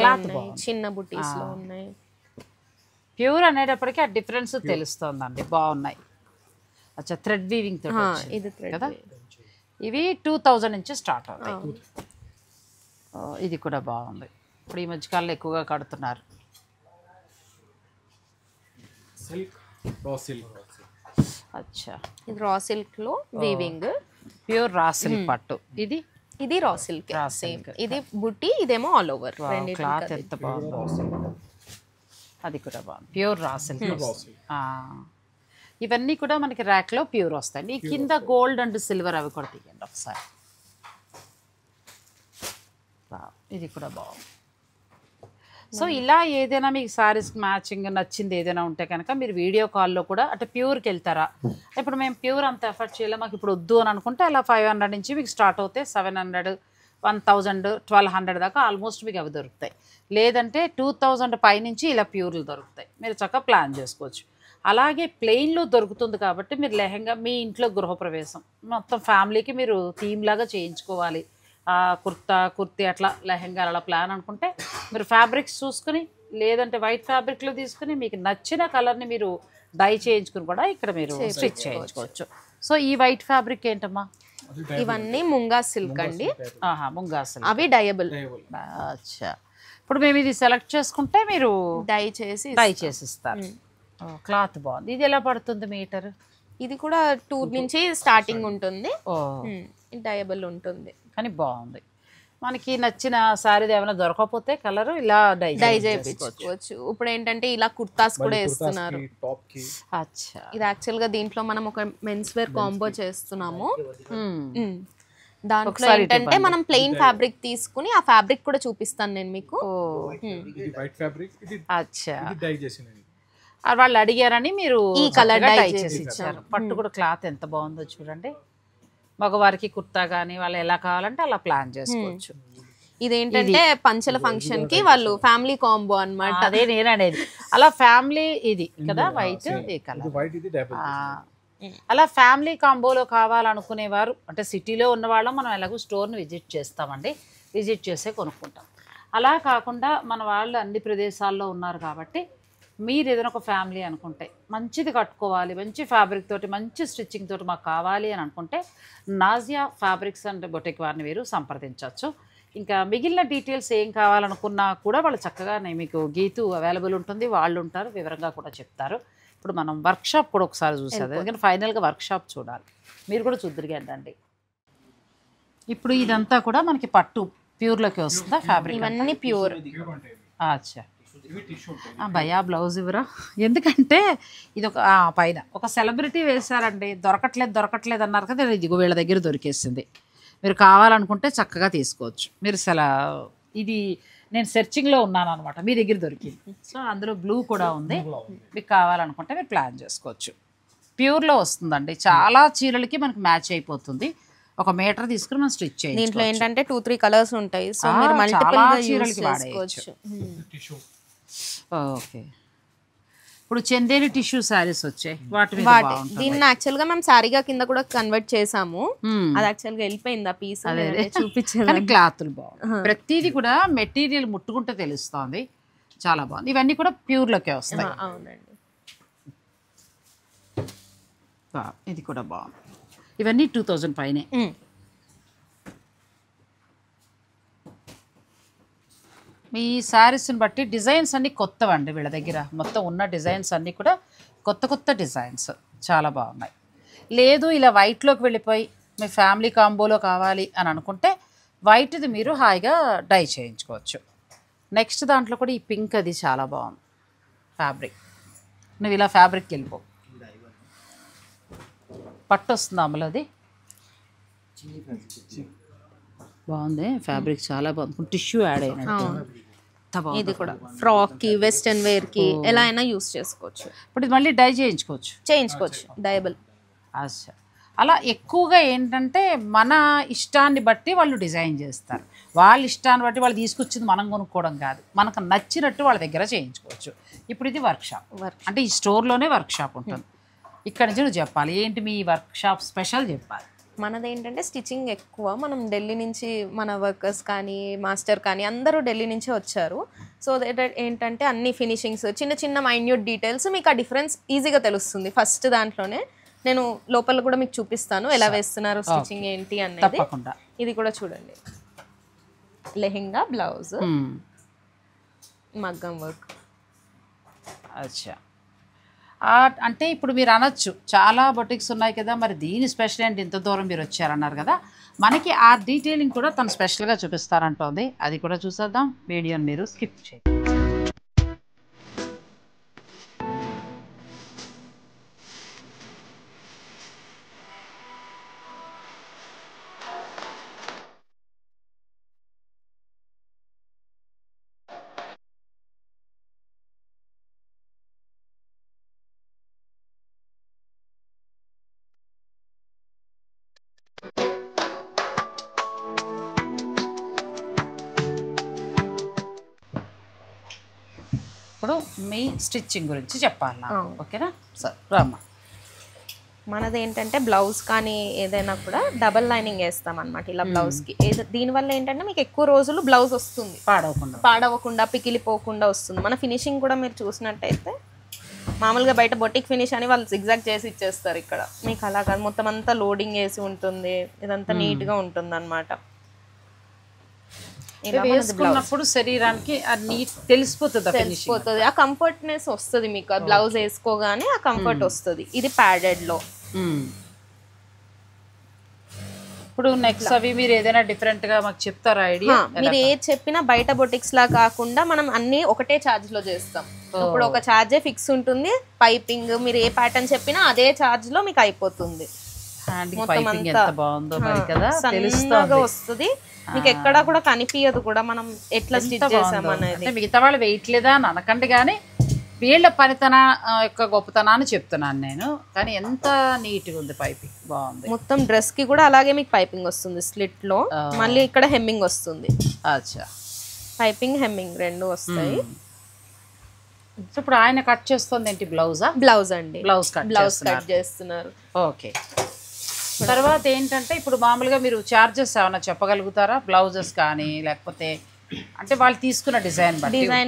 చిన్న బుటీస్ లో ఉన్నాయి. ప్యూర్ అనేటప్పటికీ ఆ డిఫరెన్స్ తెలుస్తుందండి. బాగున్నాయి. అచ్చా, థ్రెడ్ వీవింగ్ తో ఇది కదా. ఇవి 2000 నుంచి స్టార్ట్ అవుతాయి. ఇది కూడా బాగుంది. ఇప్పుడు ఈ మధ్యకాలంలో ఎక్కువగా కడుతున్నారు. అచ్చా, ఇది రా సిల్క్ లో వీవింగ్, ప్యూర్ రా సిల్క్ పట్టు. ఇది రా సిల్క్ సేమ్. ఇది బుట్టి, ఇదేమో ఆల్ ఓవర్. క్లాత్ ఎంత బాగుందో. అది కూడా బాగుంది, ప్యూర్ రా సిల్క్. ఇవన్నీ కూడా మనకి ర్యాక్లో ప్యూర్ వస్తాయి. ఈ కింద గోల్డ్ అండ్ సిల్వర్ అవి కూడా తీయండి ఒకసారి. ఇది కూడా బాగుంది. సో ఇలా ఏదైనా మీకు శారీస్కి మ్యాచింగ్ నచ్చింది ఏదైనా ఉంటే కనుక మీరు వీడియో కాల్లో కూడా, అంటే ప్యూర్కి వెళ్తారా, ఇప్పుడు మేము ప్యూర్ అంత ఎఫర్ట్ చేయలేము మాకు ఇప్పుడు వద్దు అని అనుకుంటే అలా 500 నుంచి మీకు స్టార్ట్ అవుతాయి. 700, 1000, 1200 దాకా ఆల్మోస్ట్ మీకు అవి దొరుకుతాయి. లేదంటే 2000 పైనుంచి ఇలా ప్యూర్లు దొరుకుతాయి. మీరు చక్కగా ప్లాన్ చేసుకోవచ్చు. అలాగే ప్లెయిన్లో దొరుకుతుంది కాబట్టి మీరు లెహంగా మీ ఇంట్లో గృహప్రవేశం మొత్తం ఫ్యామిలీకి మీరు థీమ్ లాగా చేయించుకోవాలి, కుర్తీ అట్లా లెహంగా అలా ప్లాన్ అనుకుంటే మీరు ఫ్యాబ్రిక్స్ చూసుకుని, లేదంటే వైట్ ఫ్యాబ్రిక్లో తీసుకుని మీకు నచ్చిన కలర్ని మీరు డై చేయించుకుని కూడా ఇక్కడ మీరు స్టిచ్ చేయించుకోవచ్చు. సో ఈ వైట్ ఫ్యాబ్రిక్ ఏంటమ్మా? ఇవన్నీ ముంగా సిల్క్ అండి. ముంగా సిల్క్, అవి డయబుల్. అచ్చా, ఇప్పుడు మేము ఇది సెలెక్ట్ చేసుకుంటే మీరు డై చేసి ఇస్తారు. క్లాత్ బాగుంది. ఇది ఎలా పడుతుంది మీటర్? ఇది కూడా 2 నుంచి స్టార్టింగ్ ఉంటుంది, డయబుల్ ఉంటుంది, కానీ బాగుంది. మనకి నచ్చిన శారీ ఏమైనా దొరకకపోతే కలర్ ఇలా డై చేయించుకోవచ్చు. ఇప్పుడు ఏంటంటే ఇలా కుర్తాస్ కూడా వేస్తున్నారు. అచ్చా, ఇది యాక్చువల్ గా దీంట్లో మనం ఒక మెన్స్ వేర్ కాంబో చేస్తున్నాము. దాంట్లో ఏంటంటే మనం ప్లెయిన్ ఫ్యాబ్రిక్ తీసుకుని ఆ ఫ్యాబ్రిక్ కూడా చూపిస్తాను నేను మీకు. అచ్చా, వాళ్ళు అడిగారని మీరు ఈ కలర్ చక్కగా డై డై చేసి ఇచ్చారు. పట్టు కూడా క్లాత్ ఎంత బాగుందో చూడండి. మగవారికి కుర్తా కానీ వాళ్ళు ఎలా కావాలంటే అలా ప్లాన్ చేసుకోవచ్చు. ఇదేంటంటే పంచల ఫంక్షన్ కి వాళ్ళు ఫ్యామిలీ కాంబో అన్నమాట. అదే నేను అనేది. అలా ఫ్యామిలీ ఇది కదా వైట్ ఈ కలర్. వైట్ ఇది డబుల్. అలా ఫ్యామిలీ కాంబోలో కావాలనుకునేవారు అంటే సిటీలో ఉన్న వాళ్ళం మనం ఎలాగో స్టోర్ని విజిట్ చేస్తామండి. విజిట్ చేసే కొనుక్కుంటాం. అలా కాకుండా మన వాళ్ళు అన్ని ప్రదేశాల్లో ఉన్నారు కాబట్టి మీరు ఏదైనా ఒక ఫ్యామిలీ అనుకుంటే మంచిది కట్టుకోవాలి, మంచి ఫ్యాబ్రిక్ తోటి మంచి స్టిచ్చింగ్ తోటి మాకు కావాలి అని అనుకుంటే నాజియా ఫ్యాబ్రిక్స్ అండ్ బొటిక్ వారిని మీరు సంప్రదించవచ్చు. ఇంకా మిగిలిన డీటెయిల్స్ ఏం కావాలనుకున్నా కూడా వాళ్ళు చక్కగా మీకు గీతు అవైలబుల్ ఉంటుంది, వాళ్ళు ఉంటారు, వివరంగా కూడా చెప్తారు. ఇప్పుడు మనం వర్క్షాప్ కూడా ఒకసారి చూసేది, ఎందుకంటే ఫైనల్గా వర్క్షాప్ చూడాలి. మీరు కూడా చూద్దరిగండి. ఇప్పుడు ఇదంతా కూడా మనకి పట్టు ప్యూర్లోకి వస్తుందా ఫ్యాబ్రిక్? ఇవన్నీ ప్యూర్. అచ్చా భయా బ్లౌజ్ ఇవ్వరా, ఎందుకంటే ఇది ఒక పైన ఒక సెలబ్రిటీ వేశారండి, దొరకట్లేదు అన్నారు కదా, ఇదిగో వీళ్ళ దగ్గర దొరికేసింది. మీరు కావాలనుకుంటే చక్కగా తీసుకోవచ్చు. మీరు ఇది నేను సెర్చింగ్లో ఉన్నాను అనమాట, మీ దగ్గర దొరికింది. సో అందులో బ్లూ కూడా ఉంది, మీకు కావాలనుకుంటే మీరు ప్లాన్ చేసుకోవచ్చు. ప్యూర్లో వస్తుందండి, చాలా చీరలకి మనకి మ్యాచ్ అయిపోతుంది. ఒక మీటర్ తీసుకుని మనం స్టిచ్ చేయాలి. దీంట్లో ఏంటంటే 2-3 కలర్స్ ఉంటాయి, సో మీరు మల్టిపుల్ గా యూస్ చేసుకోవచ్చు. ఓకే, ఇప్పుడు చందేరి టిష్యూ శారీస్ వచ్చాయి, దీన్ని యాక్చువల్ గా మేము శారీగా కింద కూడా కన్వర్ట్ చేసాము. అది యాక్చువల్ గా వెళ్ళిపోయింది ఆ పీస్, చూపించాను. క్లాతులు బాగుంది, ప్రతిదీ కూడా మెటీరియల్ ముట్టుకుంటే తెలుస్తుంది, చాలా బాగుంది. ఇవన్నీ కూడా ప్యూర్ లోకే వస్తాయి. అవునండి, ఇది కూడా బాగుంది. ఇవన్నీ 2000 పైనే. మీ శారీస్ని బట్టి డిజైన్స్ అన్నీ కొత్తవండి వీళ్ళ దగ్గర. మొత్తం ఉన్న డిజైన్స్ అన్నీ కూడా కొత్త డిజైన్స్ చాలా బాగున్నాయి. లేదు ఇలా వైట్లోకి వెళ్ళిపోయి మీ ఫ్యామిలీ కాంబోలో కావాలి అని అనుకుంటే వైట్ది మీరు హాయిగా డై చేయించుకోవచ్చు. నెక్స్ట్ దాంట్లో కూడా ఈ పింక్ అది చాలా బాగుంది ఫ్యాబ్రిక్. నువ్వు ఇలా ఫ్యాబ్రిక్కి వెళ్ళిపో, పట్టు వస్తుంది అమలది, బాగుంది ఫ్యాబ్రిక్, చాలా బాగుంది. టిష్యూ యాడ్ అయినట్టు. ఇది కూడా ఫ్రాక్ కి వెస్టర్న్ వేర్ కి ఎలా అయినా యూస్ చేసుకోవచ్చు. ఇప్పుడు ఇది మళ్ళీ డై చేయించుకోవచ్చు డయబుల్. అలా ఎక్కువగా ఏంటంటే మన ఇష్టాన్ని బట్టి వాళ్ళు డిజైన్ చేస్తారు. వాళ్ళ ఇష్టాన్ని బట్టి వాళ్ళు తీసుకొచ్చింది మనం కొనుక్కోవడం కాదు, మనకు నచ్చినట్టు వాళ్ళ దగ్గర చేయించుకోవచ్చు. ఇప్పుడు ఇది వర్క్షాప్, అంటే ఈ స్టోర్లోనే వర్క్షాప్ ఉంటుంది. ఇక్కడ నుంచి నువ్వు చెప్పాలి ఏంటి మీ వర్క్షాప్ స్పెషల్ చెప్పాలి. మనది ఏంటంటే స్టిచ్చింగ్ ఎక్కువ, మనం ఢిల్లీ నుంచి మన వర్కర్స్ కానీ మాస్టర్ కానీ అందరూ ఢిల్లీ నుంచే వచ్చారు. సో ఏంటంటే అన్ని ఫినిషింగ్స్ చిన్న మైన్యూట్ డీటెయిల్స్ మీకు ఆ డిఫరెన్స్ ఈజీగా తెలుస్తుంది. ఫస్ట్ దాంట్లోనే నేను లోపల కూడా మీకు చూపిస్తాను ఎలా వేస్తున్నారు స్టిచ్చింగ్ ఏంటి అనేది. ఇది కూడా చూడండి, లెహెంగా బ్లౌజ్ మగ్గం వర్క్. అచ్చా, అంటే ఇప్పుడు మీరు అనొచ్చు చాలా బొటిక్స్ ఉన్నాయి కదా, మరి దీని స్పెషల్ ఏంటి ఇంత దూరం మీరు వచ్చారన్నారు కదా, మనకి ఆ డీటెయిలింగ్ కూడా తను స్పెషల్గా చూపిస్తారంటోంది. అది కూడా చూసేద్దాం, వీడియోని మీరు స్కిప్ చేయండి. ఇప్పుడు మీ స్టిచ్చింగ్ గురించి చెప్పాలి నాకు, ఓకేనా? సరే రామ్మా. మనది ఏంటంటే బ్లౌజ్ కానీ ఏదైనా కూడా డబల్ లైనింగ్ వేస్తాం అనమాట ఇలా బ్లౌజ్కి. దీనివల్ల ఏంటంటే మీకు ఎక్కువ రోజులు బ్లౌజ్ వస్తుంది, పాడవకుండా పికిలిపోకుండా వస్తుంది. మన ఫినిషింగ్ కూడా మీరు చూసినట్టయితే మామూలుగా బయట బొటిక్ ఫినిష్ అని వాళ్ళు zigzag చేసి ఇచ్చేస్తారు, ఇక్కడ మీకు అలా కాదు, మొత్తం అంతా లోడింగ్ వేసి ఉంటుంది, ఇదంతా నీట్గా ఉంటుంది అనమాట. వేసుకున్నప్పుడు శరీరానికి తెలిసిపోతుంది, ఆ కంఫర్ట్నెస్ వస్తుంది మీకు. బ్లౌజ్ వేసుకోగానే ఆ కంఫర్ట్ వస్తుంది. ఇది ప్యాడెడ్ లో. ఇప్పుడు నెక్స్ట్ అవి మీరు ఏదైనా డిఫరెంట్ గా మాకు చెప్తారా ఐడియా? మీరు ఏది చెప్పినా బయట బొటిక్స్ లా కాకుండా మనం అన్ని ఒకటే ఛార్జ్ లో చేస్తాం. ఇప్పుడు ఒక ఛార్జే ఫిక్స్ ఉంటుంది, పైపింగ్ మీరు ఏ ప్యాటర్న్ చెప్పినా అదే ఛార్జ్ లో మీకు అయిపోతుంది. సన్నగా వస్తుంది, మీకు ఎక్కడా కూడా కనిపించదు కూడా మనం ఎట్లా స్టిచ్ చేసాం అనేది. మిగతా వాళ్ళు వెయిట్ లేదా అని అనకండి, కానీ వీళ్ళ పనితన యొక్క గొప్పతనాన్ని చెప్తున్నాను నేను. కానీ ఎంత నీట్గా ఉంది పైపింగ్, బాగుంది. మొత్తం డ్రెస్ కి కూడా అలాగే మీకు పైపింగ్ వస్తుంది స్లిట్ లో, మళ్ళీ ఇక్కడ హెమ్మింగ్ వస్తుంది. అచ్చా, పైపింగ్ హెమ్మింగ్ రెండు వస్తాయి. సో ఇప్పుడు ఆయన కట్ చేస్తుంది ఏంటి, బ్లౌజా? బ్లౌజ్ అండి, బ్లౌజ్ కట్ చేస్తున్నారు. ఓకే. తర్వాత ఏంటంటే ఇప్పుడు మామూలుగా మీరు చార్జెస్ ఏమైనా చెప్పగలుగుతారా? బ్లౌజెస్ కానీ లేకపోతే అంటే వాళ్ళు తీసుకున్న డిజైన్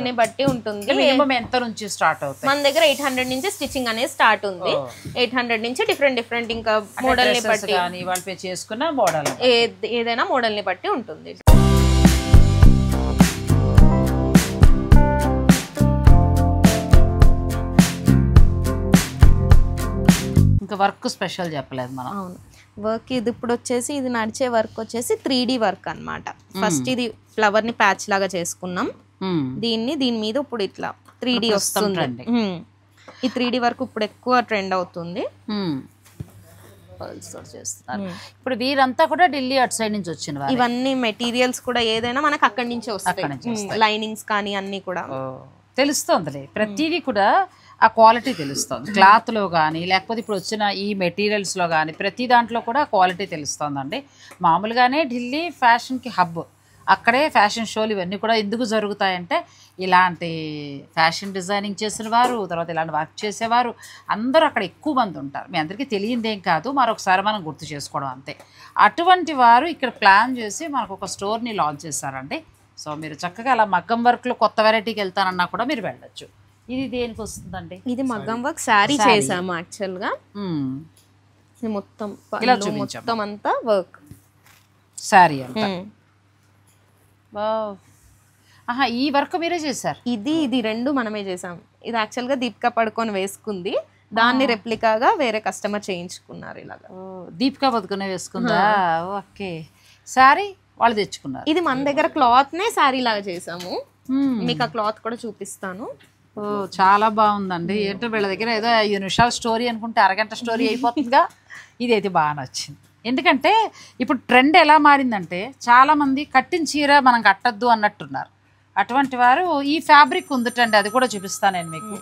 ని బట్టి ఉంటుంది. మినిమం ఎంత నుంచి స్టార్ట్ అవుతుంది? మన దగ్గర 800 నుంచి స్టిచ్చింగ్ అనేది స్టార్ట్ ఉంది. 800 నుంచి డిఫరెంట్ ఇంకా మోడల్ ని బట్టి కానీ వాళ్ళు పే చేసుకున్న మోడల్ ఏదైనా మోడల్ ని బట్టి ఉంటుంది. ఇంకా వర్క్ స్పెషల్ చెప్పలేదు మనం. అవును, వర్క్ ఇది ఇప్పుడు వచ్చేసి ఇది నడిచే వర్క్ వచ్చేసి 3D వర్క్ అన్నమాట. ఫస్ట్ ఇది ఫ్లవర్ ని ప్యాచ్ లాగా చేసుకున్నాం. దీని మీద ఇప్పుడు ఇట్లా 3D వస్తుంది. ఈ 3D వర్క్ ఇప్పుడు ఎక్కువ ట్రెండ్ అవుతుంది. ఇప్పుడు వీరంతా కూడా ఢిల్లీ అటు సైడ్ నుంచి వచ్చిన ఇవన్నీ మెటీరియల్స్ కూడా ఏదైనా మనకు అక్కడి నుంచే వస్తాయి. లైనింగ్స్ కానీ అన్ని కూడా తెలుస్తోందిలే, ప్రతిదీ కూడా ఆ క్వాలిటీ తెలుస్తుంది. క్లాత్లో కానీ లేకపోతే ఇప్పుడు వచ్చిన ఈ మెటీరియల్స్లో కానీ ప్రతి దాంట్లో కూడా క్వాలిటీ తెలుస్తుందండి. మామూలుగానే ఢిల్లీ ఫ్యాషన్కి హబ్, అక్కడే ఫ్యాషన్ షోలు ఇవన్నీ కూడా ఎందుకు జరుగుతాయంటే ఇలాంటి ఫ్యాషన్ డిజైనింగ్ చేసిన వారు, తర్వాత ఇలాంటి వర్క్ చేసేవారు అందరూ అక్కడ ఎక్కువ మంది ఉంటారు. మీ అందరికీ తెలియదేం కాదు, మరొకసారి మనం గుర్తు చేసుకోవడం అంతే. అటువంటి వారు ఇక్కడ ప్లాన్ చేసి మనకు ఒక స్టోర్ని లాంచ్ చేశారండి. సో మీరు చక్కగా అలా మగ్గం వర్క్లో కొత్త వెరైటీకి వెళ్తానన్నా కూడా మీరు వెళ్ళొచ్చు. ఇది దేనికి వస్తుందండి? ఇది మగ్గం వర్క్ శారీ చేసాము యాక్చువల్ గా. మొత్తం మొత్తం అంతా వర్క్ శారీ అంతా. ఈ వర్క్ మీరే చేశారు? ఇది రెండు మనమే చేసాం. ఇది యాక్చువల్ గా దీపికా పడుకొని వేసుకుంది, దాన్ని రెప్లికాగా వేరే కస్టమర్ చేయించుకున్నారు. ఇలాగా దీపికా పడుకునే వేసుకుందా? ఓకే. శారీ వాళ్ళు తెచ్చుకున్నారు. ఇది మన దగ్గర క్లాత్ నే శారీ లాగా చేసాము. మీకు ఆ క్లాత్ కూడా చూపిస్తాను. చాలా బాగుందండి. ఏంటో వీళ్ళ దగ్గర ఏదో 5 నిమిషాల స్టోరీ అనుకుంటే అరగంట స్టోరీ అయిపోతుందిగా. ఇదైతే బాగా నచ్చింది. ఎందుకంటే ఇప్పుడు ట్రెండ్ ఎలా మారిందంటే చాలామంది కట్టిన చీర మనం కట్టద్దు అన్నట్టున్నారు. అటువంటి వారు ఈ ఫ్యాబ్రిక్ ఉందటండి, అది కూడా చూపిస్తాను నేను మీకు.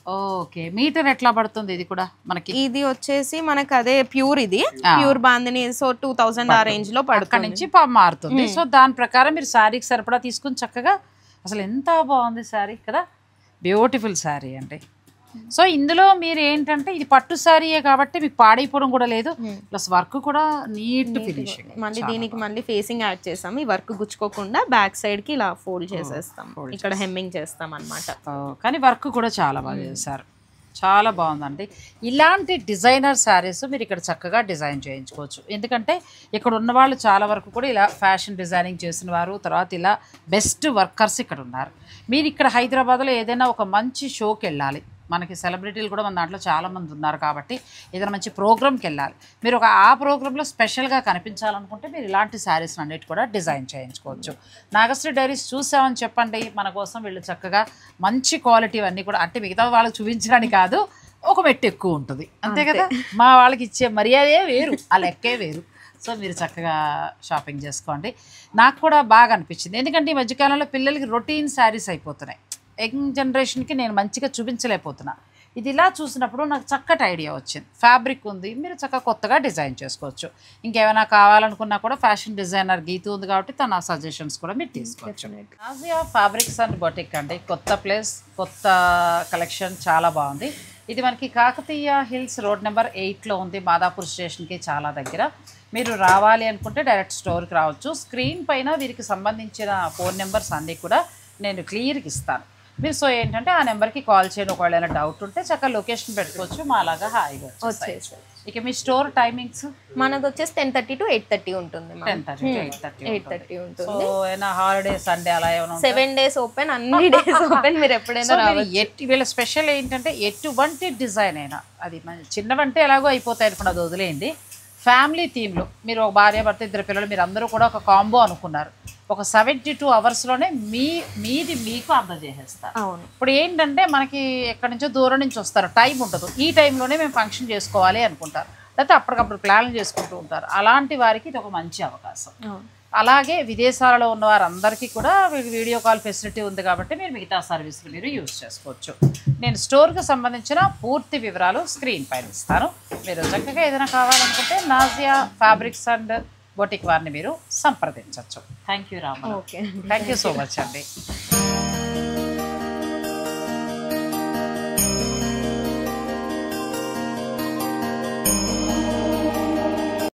ఓకే, మీటర్ ఎట్లా పడుతుంది ఇది కూడా మనకి? ఇది వచ్చేసి మనకు అదే ప్యూర్, ఇది ప్యూర్ బాందిని. సో 2000 ఆ రేంజ్ లో పడుతుంది. అక్కడి నుంచి మారుతుంది. సో దాని ప్రకారం మీరు శారీకి సరిపడా తీసుకుని చక్కగా, అసలు ఎంత బాగుంది శారీ కదా, బ్యూటిఫుల్ శారీ అండి. సో ఇందులో మీరు ఏంటంటే ఇది పట్టు శారీయే కాబట్టి మీకు పాడైపోవడం కూడా లేదు, ప్లస్ వర్క్ కూడా నీట్ ఫినిషింగ్. మళ్ళీ దీనికి మళ్ళీ ఫేసింగ్ యాడ్ చేసాం. ఈ వర్క్ గుచ్చుకోకుండా బ్యాక్ సైడ్ కి ఇలా ఫోల్డ్ చేసేస్తాం, ఇక్కడ హెమ్మింగ్ చేస్తాం అన్నమాట. కానీ వర్క్ కూడా చాలా బాగా చేశారు, చాలా బాగుందండి. ఇలాంటి డిజైనర్ శారీస్ మీరు ఇక్కడ చక్కగా డిజైన్ చేయించుకోవచ్చు. ఎందుకంటే ఇక్కడ ఉన్న వాళ్ళు చాలా వరకు కూడా ఇలా ఫ్యాషన్ డిజైనింగ్ చేసిన వారు, తర్వాత ఇలా బెస్ట్ వర్కర్స్ ఇక్కడ ఉన్నారు. మీరు ఇక్కడ హైదరాబాద్లో ఏదైనా ఒక మంచి షోకి వెళ్ళాలి, మనకి సెలబ్రిటీలు కూడా మన దాంట్లో చాలామంది ఉన్నారు కాబట్టి ఏదైనా మంచి ప్రోగ్రామ్కి వెళ్ళాలి, మీరు ఆ ప్రోగ్రాంలో స్పెషల్గా కనిపించాలనుకుంటే మీరు ఇలాంటి శారీస్ అన్నిటి కూడా డిజైన్ చేయించుకోవచ్చు. నాగశ్రీ డైరీస్ చూసామని చెప్పండి, మన కోసం వీళ్ళు చక్కగా మంచి క్వాలిటీ అన్నీ కూడా, అంటే మిగతా వాళ్ళకి చూపించడానికి కాదు, ఒక మెట్టు ఎక్కువ ఉంటుంది అంతే కదా, మా వాళ్ళకి ఇచ్చే మర్యాదే వేరు, ఆ లెక్కే వేరు. సో మీరు చక్కగా షాపింగ్ చేసుకోండి. నాకు కూడా బాగా అనిపించింది, ఎందుకంటే ఈ మధ్యకాలంలో పిల్లలకి రొటీన్ శారీస్ అయిపోతున్నాయి. యంగ్ జనరేషన్కి నేను మంచిగా చూపించలేకపోతున్నా. ఇది ఇలా చూసినప్పుడు నాకు చక్కటి ఐడియా వచ్చింది. ఫ్యాబ్రిక్ ఉంది, మీరు చక్కగా కొత్తగా డిజైన్ చేసుకోవచ్చు. ఇంకేమైనా కావాలనుకున్నా కూడా ఫ్యాషన్ డిజైనర్ గీతు ఉంది కాబట్టి తన సజెషన్స్ కూడా మీరు తీసుకోవచ్చు. నాజియా ఫ్యాబ్రిక్స్ అండ్ బొటిక్ అండి, కొత్త ప్లేస్, కొత్త కలెక్షన్, చాలా బాగుంది. ఇది మనకి కాకతీయ హిల్స్ రోడ్ నెంబర్ 8లో ఉంది, మాదాపూర్ స్టేషన్కి చాలా దగ్గర. మీరు రావాలి అనుకుంటే డైరెక్ట్ స్టోర్కి రావచ్చు. స్క్రీన్ పైన వీరికి సంబంధించిన ఫోన్ నెంబర్స్ అన్నీ కూడా నేను క్లియర్గా ఇస్తాను. మీరు సో ఏంటంటే ఆ నెంబర్కి కాల్ చేయండి, ఒకవేళ డౌట్ ఉంటే చక్కగా లొకేషన్ పెట్టుకోవచ్చు, మా అలాగా హాయిగా వచ్చేసి. ఇక మీ స్టోర్ టైమింగ్స్ మనది వచ్చేసి 10:30 to 8:30 ఉంటుంది. 10:30 to 8:30 ఉంటుంది. సో ఏమైనా హాలిడే సండే అలా ఏమైనా 7 days ఓపెన్, అన్ని డేస్ ఓపెన్, మీరు ఎప్పుడైనా రావచ్చు. వీళ్ళ స్పెషల్ ఏంటంటే ఎటువంటి డిజైన్ అయినా, అది చిన్నవంటే ఎలాగో అయిపోతాయి అనుకున్న, అది వదిలేయండి. ఫ్యామిలీ థీమ్లో మీరు ఒక భార్య భర్త 2 పిల్లలు మీరు అందరూ కూడా ఒక కాంబో అనుకున్నారు, ఒక 72 అవర్స్లోనే మీది మీకు అందజేసేస్తారు. ఇప్పుడు ఏంటంటే మనకి ఎక్కడి నుంచో దూరం నుంచి వస్తారు, టైం ఉండదు, ఈ టైంలోనే మేము ఫంక్షన్ చేసుకోవాలి అనుకుంటారు, లేకపోతే అప్పటికప్పుడు ప్లాన్లు చేసుకుంటూ ఉంటారు. అలాంటి వారికి ఇది ఒక మంచి అవకాశం. అలాగే విదేశాలలో ఉన్న వారందరికీ కూడా వీడియో కాల్ ఫెసిలిటీ ఉంది కాబట్టి మీరు మిగతా సర్వీసులు మీరు యూజ్ చేసుకోవచ్చు. నేను స్టోర్కి సంబంధించిన పూర్తి వివరాలు స్క్రీన్ పైన ఇస్తాను. మీరు చక్కగా ఏదైనా కావాలనుకుంటే నాజియా ఫ్యాబ్రిక్స్ అండ్ బొటిక్ వారిని మీరు సంప్రదించవచ్చు. Thank you Rama. Okay, thank you so much అండి.